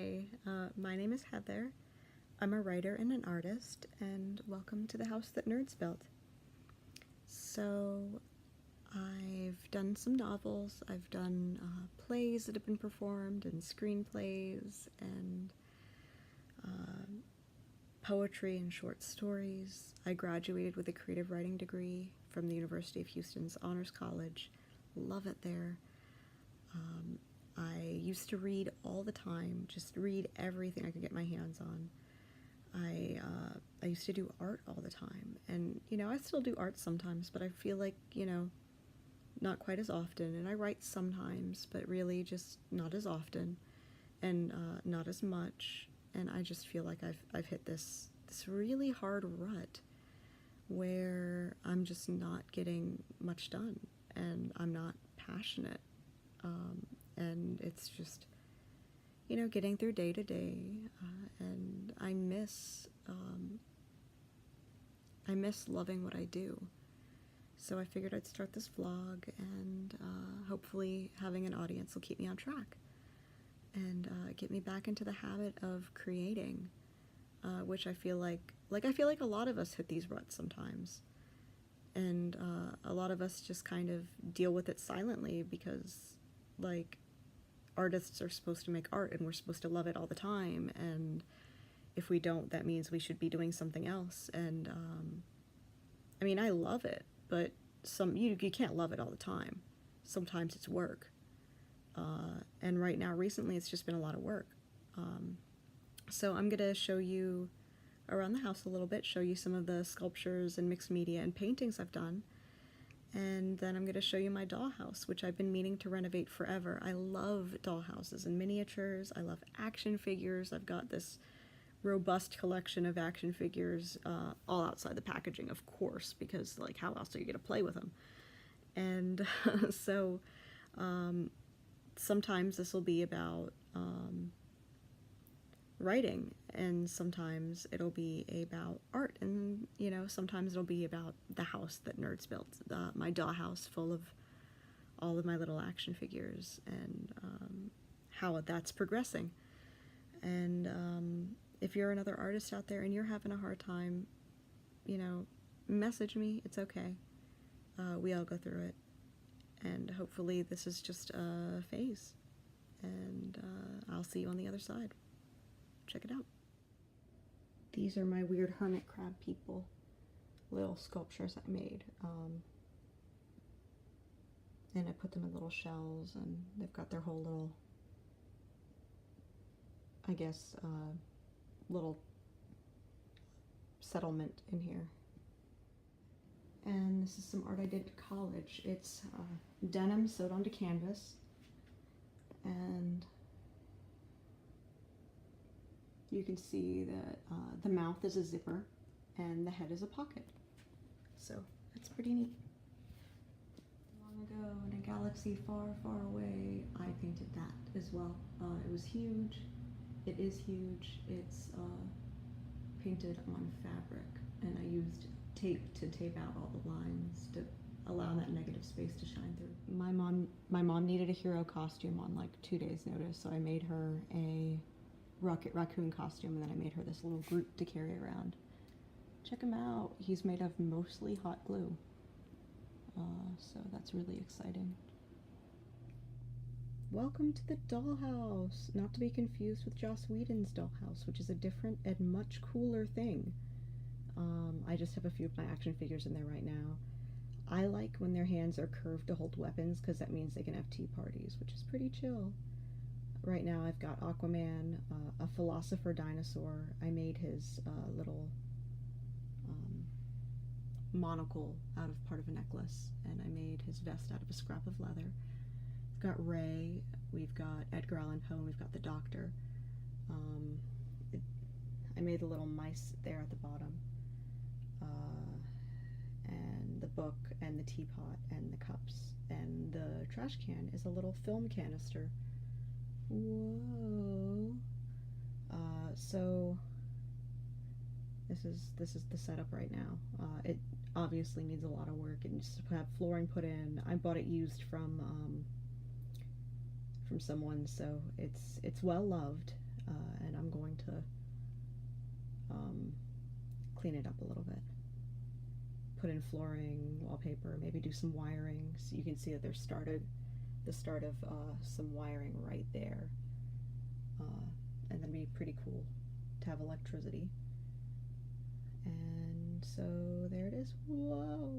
Hi, my name is Heather. I'm a writer and an artist, and welcome to the house that nerds built. So, I've done some novels, I've done plays that have been performed, and screenplays, and uh, poetry and short stories. I graduated with a creative writing degree from the University of Houston's Honors College. Love it there. I used to read all the time, just read everything I could get my hands on. I used to do art all the time, and I still do art sometimes, but I feel like not quite as often. And I write sometimes, but really just not as often, and not as much. And I just feel like I've hit this really hard rut where I'm just not getting much done, and I'm not passionate, and it's just getting through day to day, and I miss loving what I do. So I figured I'd start this vlog, and hopefully having an audience will keep me on track and get me back into the habit of creating, which I feel like a lot of us hit these ruts sometimes, and a lot of us just kind of deal with it silently because artists are supposed to make art and we're supposed to love it all the time, and if we don't, that means we should be doing something else. And I mean, I love it, but you can't love it all the time. Sometimes it's work, and right now, recently, it's just been a lot of work. So I'm gonna show you around the house a little bit, show you some of the sculptures and mixed media and paintings I've done, and then I'm going to show you my dollhouse, which I've been meaning to renovate forever. I love dollhouses and miniatures. I love action figures. I've got this robust collection of action figures, all outside the packaging, of course, because how else are you going to play with them? And so sometimes this will be about writing, and sometimes it'll be about art, and sometimes it'll be about the house that nerds built, my dollhouse full of all of my little action figures, and how that's progressing. And if you're another artist out there and you're having a hard time, message me. It's okay. We all go through it, and hopefully this is just a phase, and I'll see you on the other side. Check it out. These are my weird hermit crab people, little sculptures I made. And I put them in little shells, and they've got their whole little, I guess, little settlement in here. And this is some art I did at college. It's denim sewed onto canvas, and you can see that the mouth is a zipper and the head is a pocket. So that's pretty neat. Long ago, in a galaxy far, far away, I painted that as well. It was huge. It is huge. It's painted on fabric, and I used tape to tape out all the lines to allow that negative space to shine through. My mom needed a hero costume on 2 days' notice, so I made her a Rocket Raccoon costume, and then I made her this little Groot to carry around. Check him out. He's made of mostly hot glue. So that's really exciting. Welcome to the dollhouse, not to be confused with Joss Whedon's dollhouse, which is a different and much cooler thing. I just have a few of my action figures in there right now. I like when their hands are curved to hold weapons, because that means they can have tea parties, which is pretty chill. Right now I've got Aquaman, a philosopher dinosaur. I made his little monocle out of part of a necklace, and I made his vest out of a scrap of leather. We've got Ray, we've got Edgar Allan Poe, and we've got the Doctor. I made the little mice there at the bottom, and the book, and the teapot, and the cups, and the trash can is a little film canister. Whoa. So this is the setup right now. It obviously needs a lot of work. It needs to have flooring put in. I bought it used from someone, so it's well loved. and I'm going to clean it up a little bit. Put in flooring, wallpaper, maybe do some wiring. So you can see that there's the start of some wiring right there. And that'd be pretty cool to have electricity. And so there it is. Whoa!